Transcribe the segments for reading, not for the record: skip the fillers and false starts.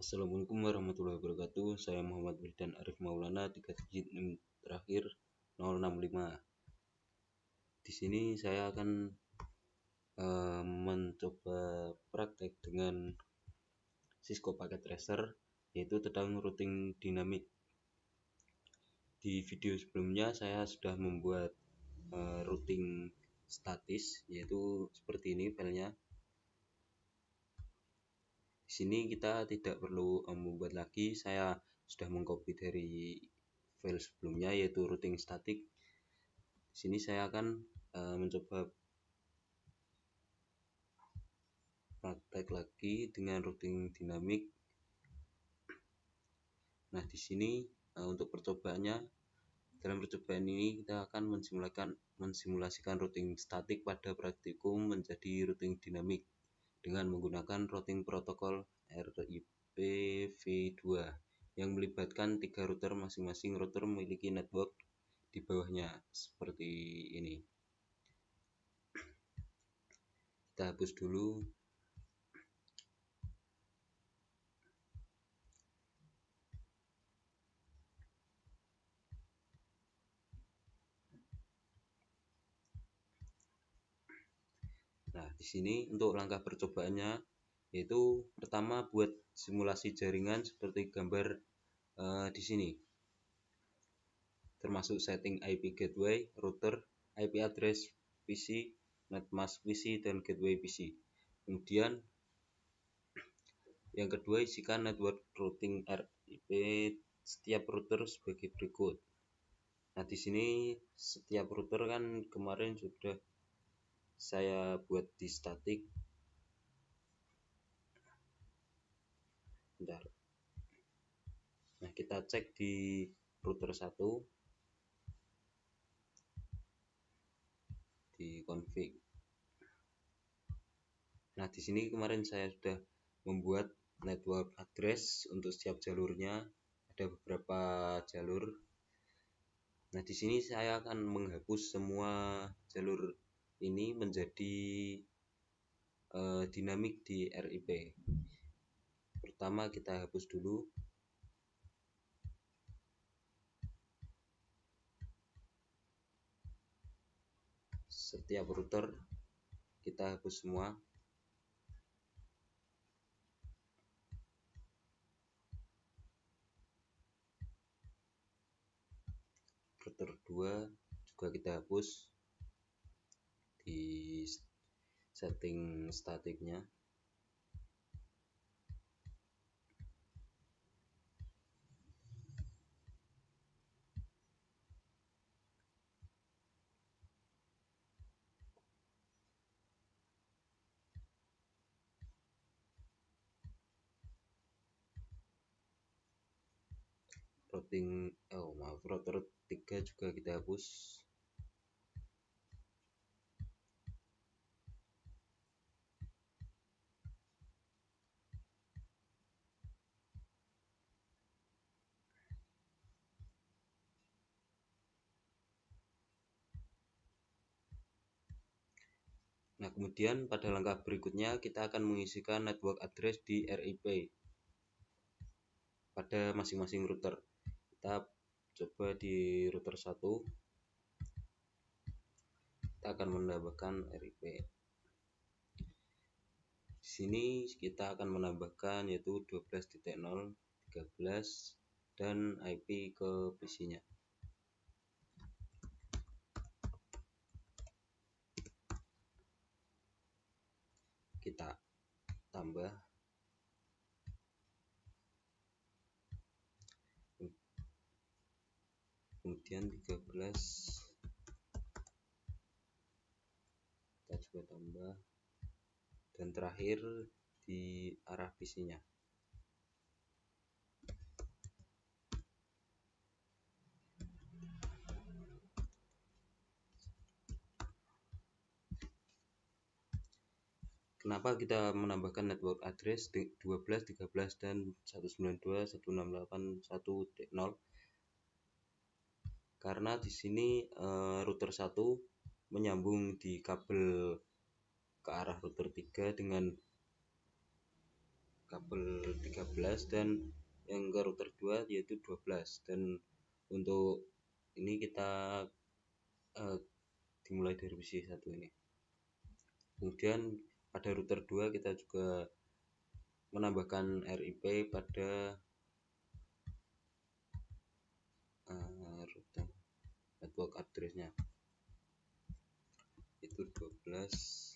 Assalamualaikum warahmatullahi wabarakatuh. Saya Muhammad Wildan Arif Maulana, 3 digit NIM terakhir 065. Di sini saya akan mencoba praktek dengan Cisco Packet Tracer, yaitu tentang routing dinamik. Di video sebelumnya saya sudah membuat routing statis, yaitu seperti ini filenya. Di sini kita tidak perlu membuat lagi, saya sudah mengcopy dari file sebelumnya yaitu routing static. Di sini saya akan mencoba praktek lagi dengan routing dinamik. Nah, di sini untuk percobaannya, dalam percobaan ini kita akan mensimulasikan routing statik pada praktikum menjadi routing dinamik dengan menggunakan routing protokol RIP-v2 yang melibatkan 3 router, masing-masing router memiliki network di bawahnya seperti ini. Kita hapus dulu. Nah, di sini untuk langkah percobaannya, yaitu pertama buat simulasi jaringan seperti gambar di sini, termasuk setting IP gateway, router, IP address PC, netmask PC, dan gateway PC. Kemudian yang kedua, isikan network routing RIP setiap router sebagai berikut. Nah, di sini setiap router kan kemarin sudah saya buat di statik. Bentar. Nah, kita cek di router 1 di config. Nah, di sini kemarin saya sudah membuat network address untuk setiap jalurnya, ada beberapa jalur. Nah, di sini saya akan menghapus semua jalur ini menjadi dinamik di RIP. Pertama kita hapus dulu. Setiap router kita hapus semua. Router 2 juga kita hapus di setting statiknya. Router 3 juga kita hapus. Nah, kemudian pada langkah berikutnya kita akan mengisikan network address di RIP pada masing-masing router. Kita coba di router 1, kita akan menambahkan RIP. Di sini kita akan menambahkan yaitu 12.0, 13 dan IP ke PC-nya. Kita tambah. Kemudian 13 kita juga tambah, dan terakhir di arah PC-nya. Kenapa kita menambahkan network address 12, 13 dan 192.168.1.0? Karena di sini router 1 menyambung di kabel ke arah router 3 dengan kabel 13 dan yang ke router 2 yaitu 12. Dan untuk ini kita dimulai dari PC 1 ini. Kemudian pada router 2 kita juga menambahkan RIP pada router network address-nya, itu 12.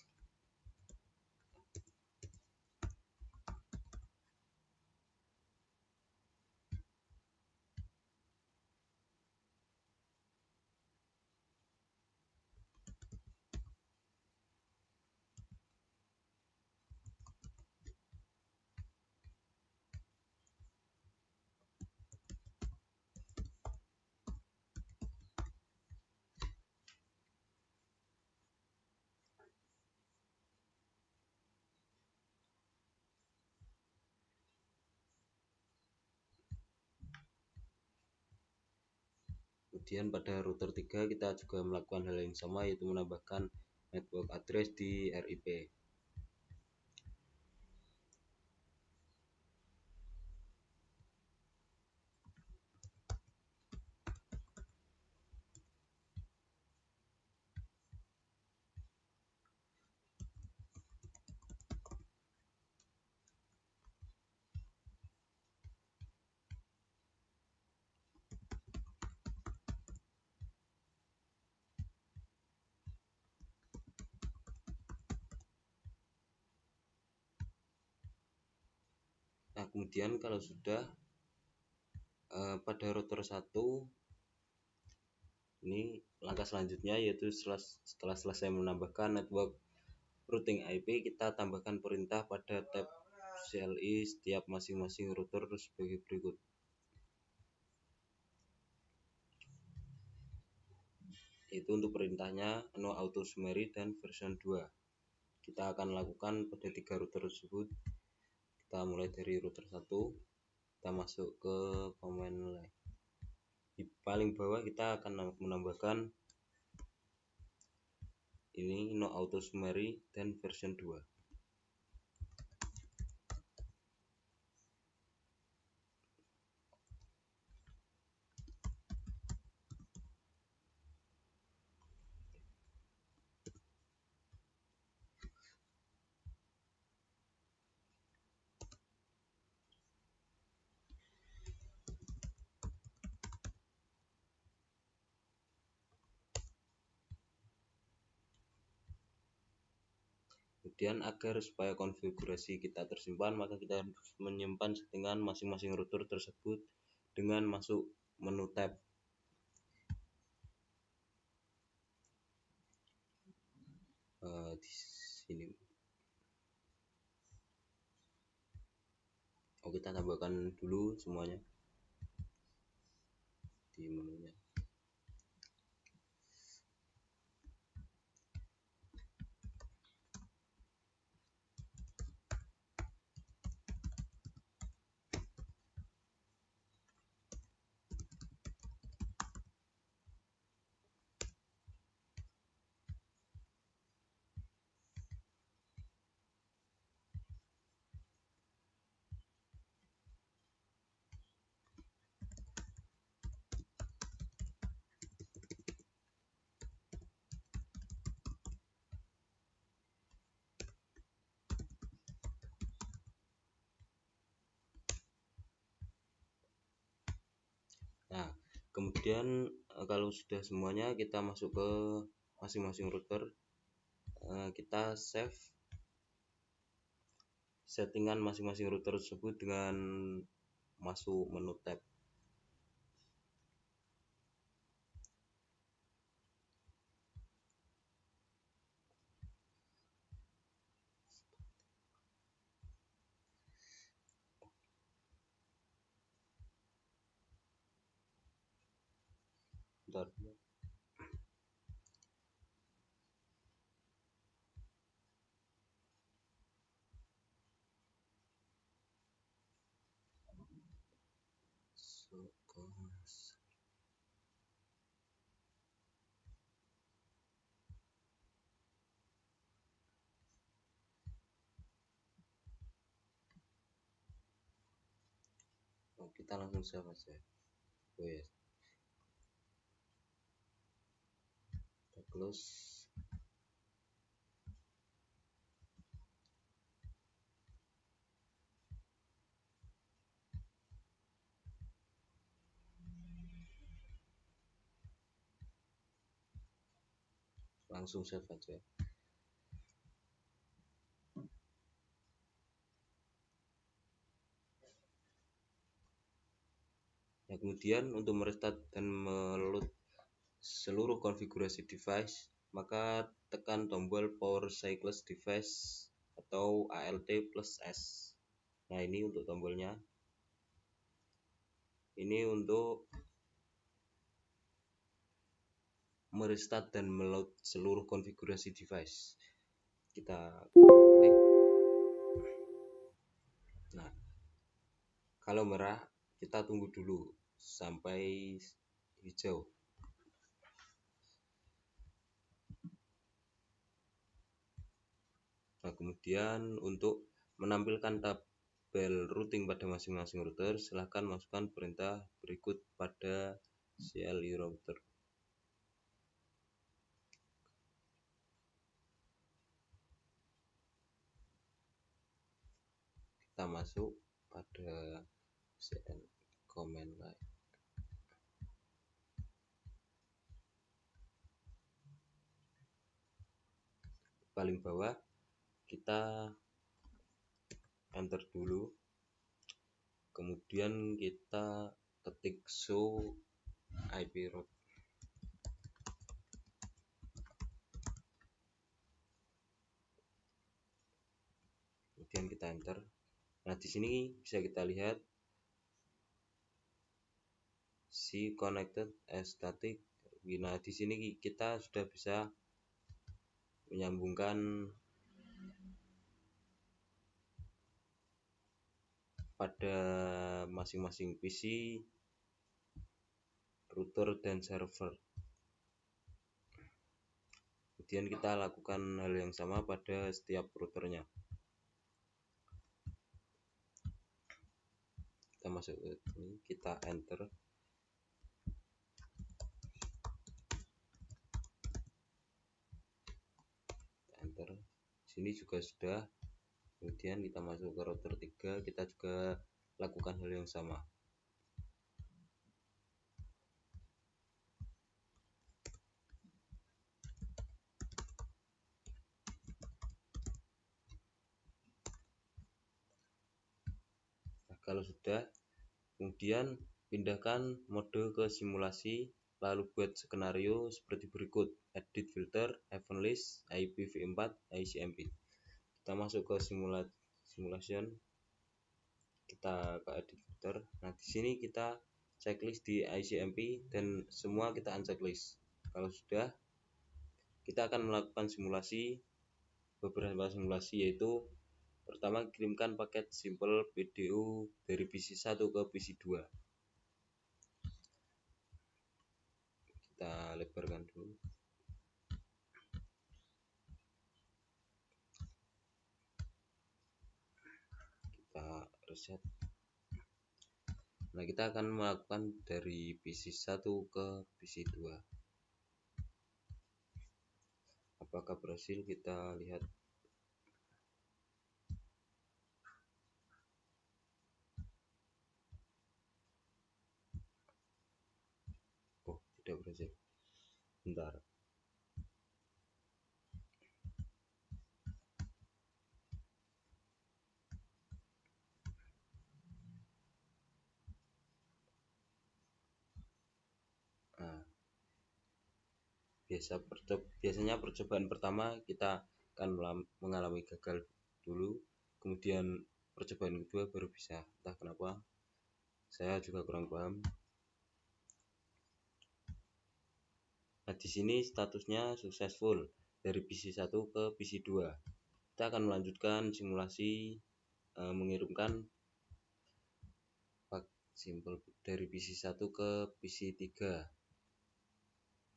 Kemudian pada router 3 kita juga melakukan hal yang sama, yaitu menambahkan network address di RIP. Nah, kemudian kalau sudah pada router 1 ini langkah selanjutnya yaitu setelah selesai menambahkan network routing IP, kita tambahkan perintah pada tab CLI setiap masing-masing router sebagai berikut. Itu untuk perintahnya no auto summary dan version 2. Kita akan lakukan pada 3 router tersebut. Kita mulai dari router 1, kita masuk ke command line. Di paling bawah kita akan menambahkan ini no auto summary dan version 2. Kemudian agar supaya konfigurasi kita tersimpan, maka kita harus menyimpan settingan masing-masing router tersebut dengan masuk menu tab. Di sini. Kita tambahkan dulu semuanya di menunya. Nah, kemudian kalau sudah semuanya, kita masuk ke masing-masing router. Kita save settingan masing-masing router tersebut dengan masuk menu tab. Bentar. Kita langsung save aja. Oh ya, kita close. Langsung save aja. Nah, kemudian untuk merestart dan meload seluruh konfigurasi device, maka tekan tombol Power Cycles Device atau ALT plus S. Nah, ini untuk tombolnya. Ini untuk merestart dan meload seluruh konfigurasi device. Kita klik. Nah, kalau merah kita tunggu dulu sampai hijau. Nah, kemudian untuk menampilkan tabel routing pada masing-masing router, silahkan masukkan perintah berikut pada CLI router. Kita masuk pada cn command line. Paling bawah kita enter dulu, kemudian kita ketik show IP route, kemudian kita enter. Nah, di sini bisa kita lihat si connected as static. Nah, di sini kita sudah bisa menyambungkan pada masing-masing PC, router dan server. Kemudian kita lakukan hal yang sama pada setiap routernya. Kita masuk ke sini, kita enter. Sini juga sudah. Kemudian kita masuk ke router 3, kita juga lakukan hal yang sama. Nah, kalau sudah, kemudian pindahkan mode ke simulasi, lalu buat skenario seperti berikut: edit filter, event list, IPv4, ICMP. Kita masuk ke simulation, kita ke edit filter. Nah, di sini kita checklist di ICMP dan semua kita unchecklist. Kalau sudah, kita akan melakukan beberapa simulasi, yaitu pertama, kirimkan paket simple PDU dari PC 1 ke PC 2. Kita lebarkan dulu. Kita reset. Nah, kita akan melakukan dari PC 1 ke PC 2. Apakah berhasil? Kita lihat. Oh, tidak berhasil. Bentar. Nah, biasanya percobaan pertama kita akan mengalami gagal dulu, kemudian percobaan kedua baru bisa. Entah kenapa, saya juga kurang paham. Nah, di sini statusnya successful dari PC 1 ke PC 2. Kita akan melanjutkan simulasi mengirimkan simple dari PC 1 ke PC 3.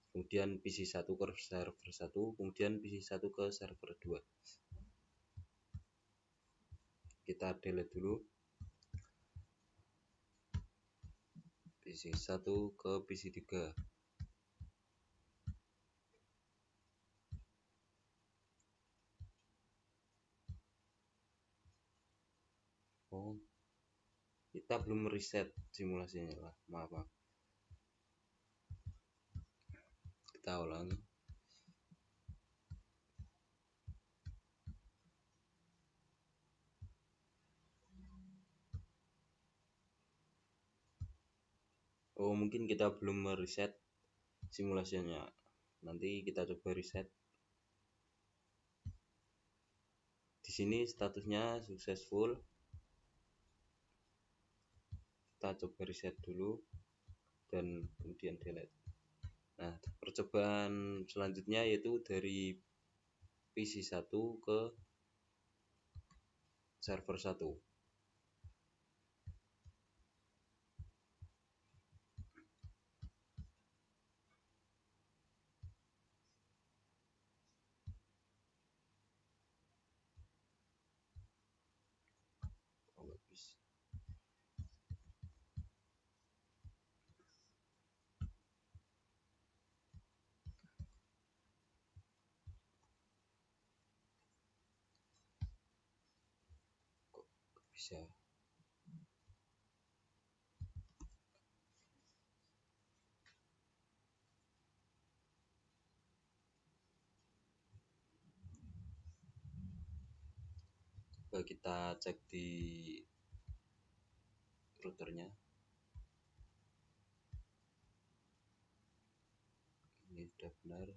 Kemudian PC 1 ke server 1, kemudian PC 1 ke server 2. Kita delete dulu. PC1 ke PC3. Oh, kita belum reset simulasinya lah, maaf. Kita ulangi. Oh, mungkin kita belum mereset simulasinya. Nanti kita coba reset. Di sini statusnya successful. Kita coba reset dulu dan kemudian delete. Nah, percobaan selanjutnya yaitu dari PC1 ke server 1. Oh, nggak bisa. Kok bisa? Coba kita cek di routernya. Ini sudah benar.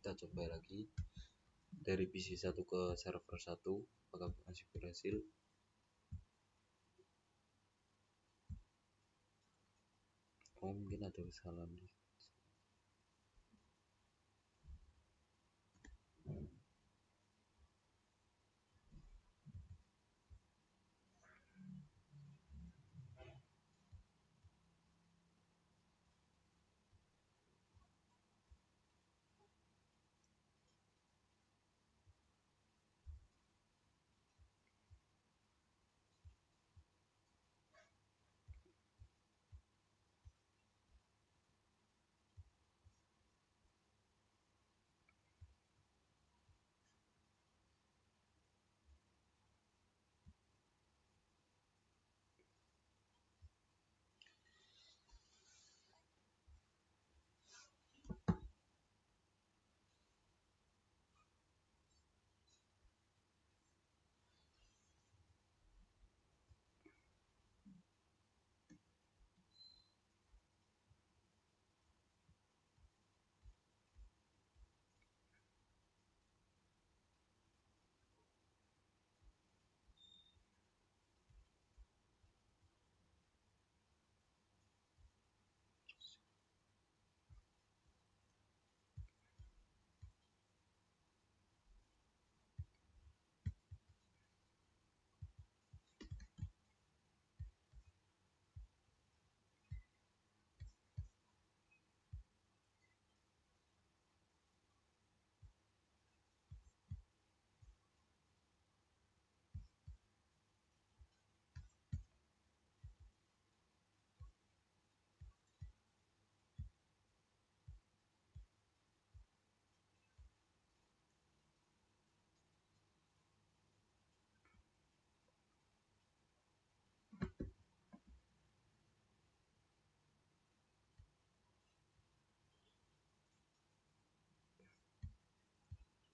Kita coba lagi dari PC1 ke server 1, apakah masih berhasil. Oh, mungkin ada kesalahan.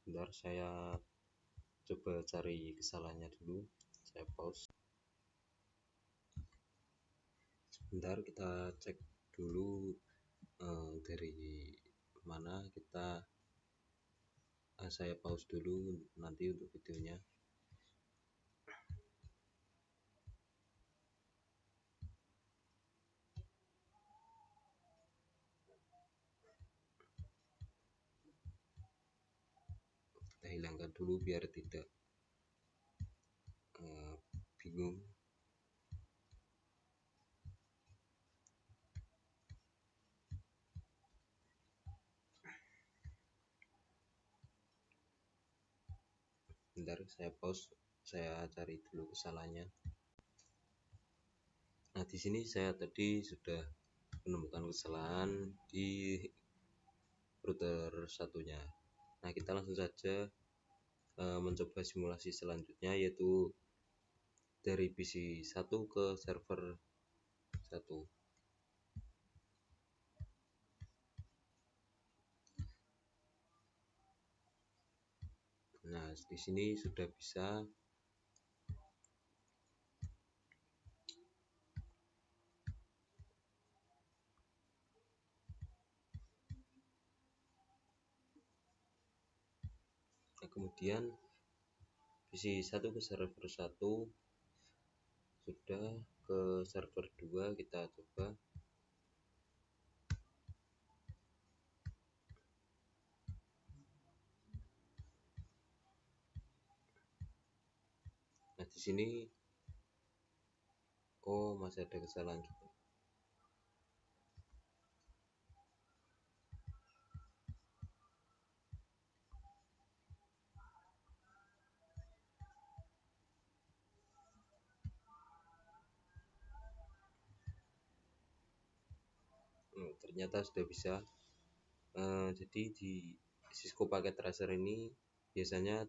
Bentar, saya coba cari kesalahannya dulu. Saya pause sebentar, kita cek dulu dari mana kita. Saya pause dulu nanti untuk videonya. Kita hilangkan dulu biar tidak bingung. Bentar, saya pause, saya cari dulu kesalahannya. Nah, di sini saya tadi sudah menemukan kesalahan di router satunya. Nah, kita langsung saja mencoba simulasi selanjutnya, yaitu dari PC 1 ke server 1. Nah, di sini sudah bisa. Nah, kemudian PC 1 ke server 1, sudah ke server 2, kita coba. Nah, di sini masih ada kesalahan juga. Ternyata sudah bisa. Jadi di Cisco Packet Tracer ini biasanya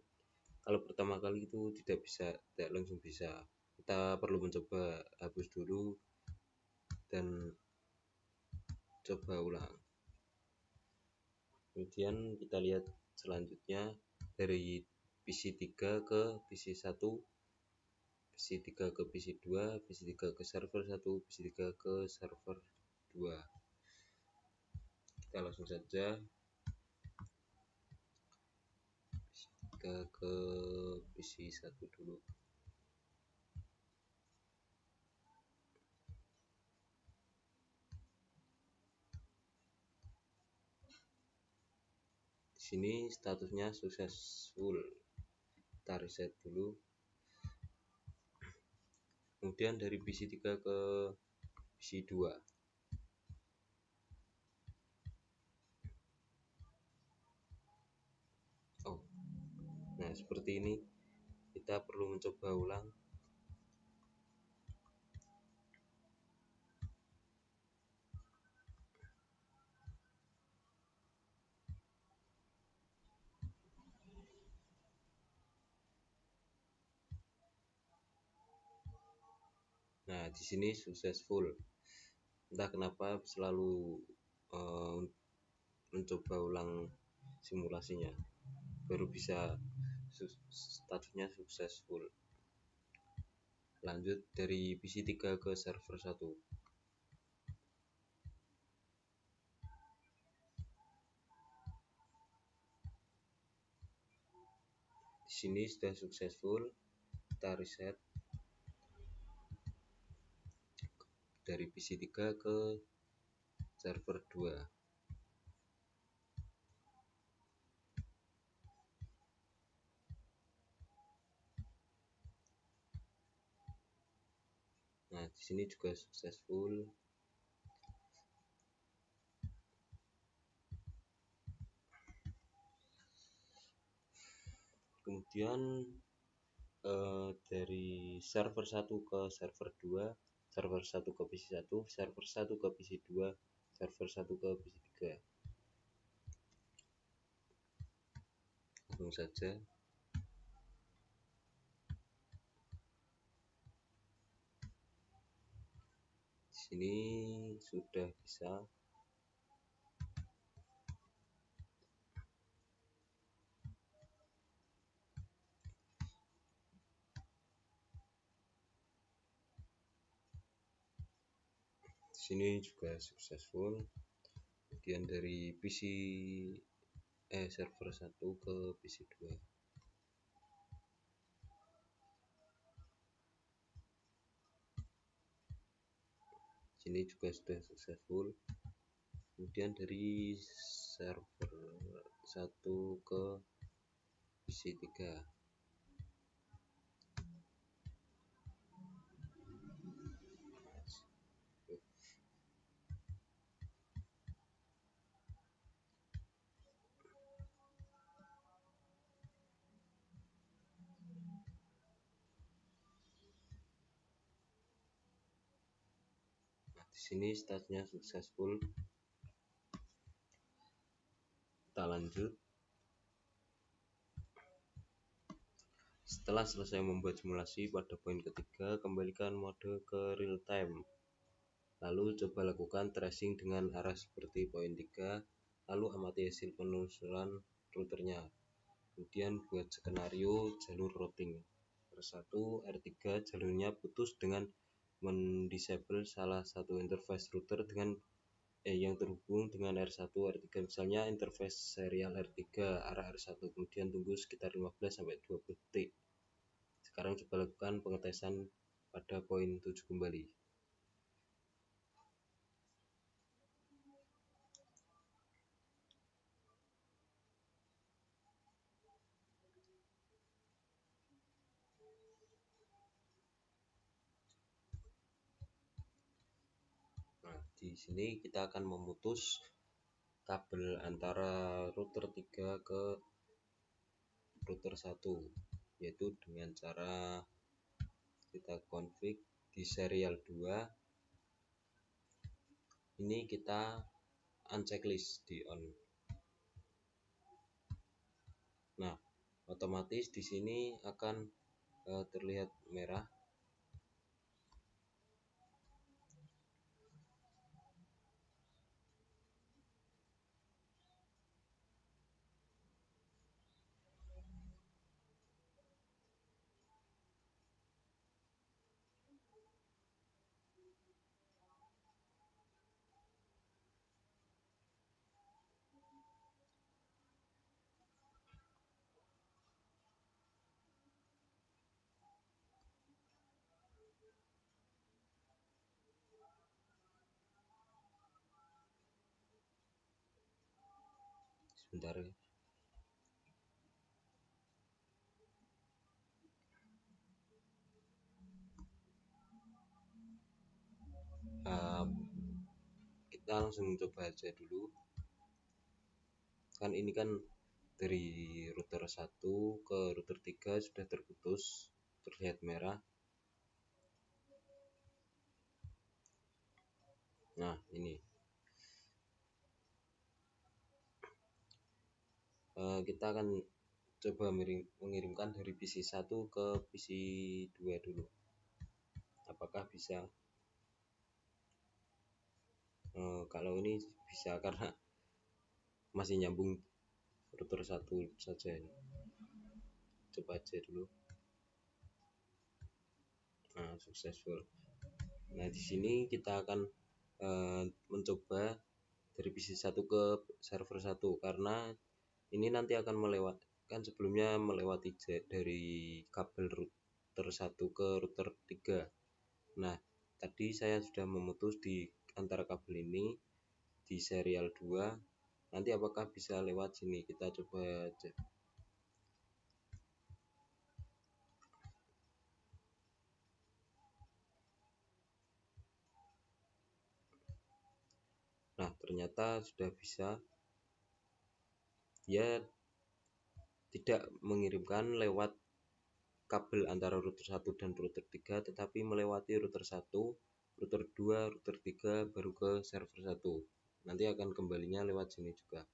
kalau pertama kali itu tidak langsung bisa. Kita perlu mencoba hapus dulu dan coba ulang. Kemudian kita lihat selanjutnya dari PC 3 ke PC 1, PC 3 ke PC 2, PC 3 ke server 1, PC 3 ke server 2. Kita langsung saja ke PC 1 dulu. Di sini statusnya successful. Kita reset dulu. Kemudian dari PC 3 ke PC 2. Nah, seperti ini. Kita perlu mencoba ulang. Nah, di sini successful. Entah kenapa selalu mencoba ulang simulasinya, baru bisa statusnya successful. Lanjut dari PC 3 ke server 1. Di sini sudah successful. Kita reset dari PC 3 ke server 2. Nah, di sini juga successful. Kemudian dari server 1 ke server 2, server 1 ke PC 1, server 1 ke PC 2, server 1 ke PC 3. Langsung saja. Di sini sudah bisa. Di sini juga successful. Kemudian dari server 1 ke PC 2. Sini juga sudah successful. Kemudian dari server 1 ke PC 3. Di sini startnya successful. Kita lanjut. Setelah selesai membuat simulasi pada poin ketiga, kembalikan mode ke real time. Lalu coba lakukan tracing dengan arah seperti poin 3, lalu amati hasil penelusuran routernya. Kemudian buat skenario jalur routing. R1 R3 jalurnya putus dengan mendisable salah satu interface router dengan yang terhubung dengan R1 R3, misalnya interface serial R3 arah R1, kemudian tunggu sekitar 15-20 detik. Sekarang coba lakukan pengetesan pada poin 7 kembali. Nah, di sini kita akan memutus kabel antara router 3 ke router 1, yaitu dengan cara kita config di serial 2. Ini kita unchecklist di on. Nah, otomatis di sini akan terlihat merah. Sebentar ya. Kita langsung coba aja dulu. Kan ini kan dari router 1 ke router 3 sudah terputus, terlihat merah. Nah, ini kita akan coba mengirimkan dari PC 1 ke PC 2 dulu. Apakah bisa? Kalau ini bisa karena masih nyambung router 1 saja. Coba aja dulu. Nah, successful. Nah, di sini kita akan mencoba dari PC 1 ke server 1 karena ini nanti akan melewatkan sebelumnya melewati dari kabel router 1 ke router 3. Nah, tadi saya sudah memutus di antara kabel ini di serial 2. Nanti apakah bisa lewat sini? Kita coba cek. Nah, ternyata sudah bisa. Dia tidak mengirimkan lewat kabel antara router 1 dan router 3, tetapi melewati router 1, router 2, router 3 baru ke server 1. Nanti akan kembalinya lewat sini juga.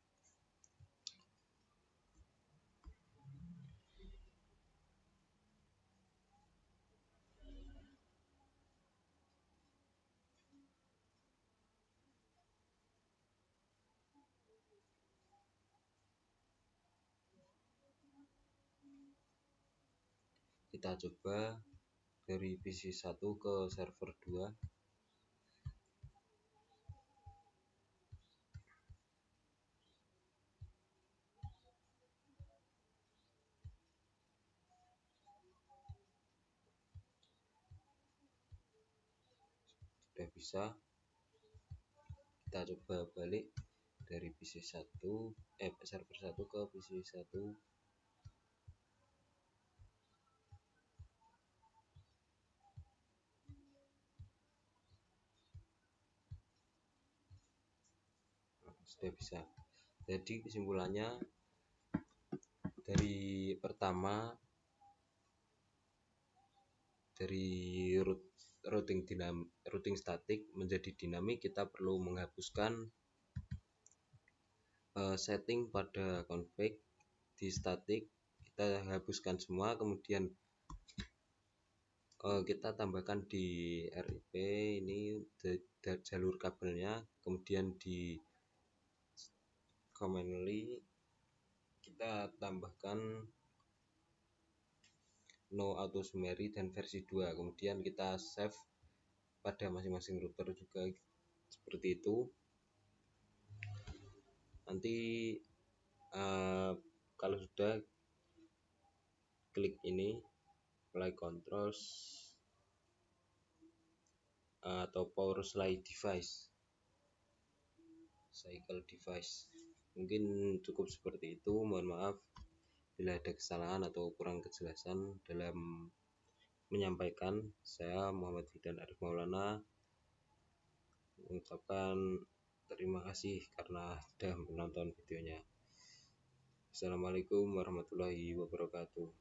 Kita coba dari PC 1 ke server 2. bisa. Kita coba balik dari server 1 ke PC 1. Sudah bisa. Jadi kesimpulannya dari routing statik menjadi dinamik, kita perlu menghapuskan setting pada config di statik, kita hapuskan semua, kemudian kita tambahkan di RIP ini jalur kabelnya, kemudian di commonly kita tambahkan no auto summary dan versi 2, kemudian kita save pada masing-masing router juga seperti itu. Nanti kalau sudah, klik ini apply controls atau power cycle device. Mungkin cukup seperti itu. Mohon maaf bila ada kesalahan atau kurang kejelasan dalam menyampaikan. Saya Muhammad Fidan Arif Maulana mengucapkan terima kasih karena sudah menonton videonya. Assalamualaikum warahmatullahi wabarakatuh.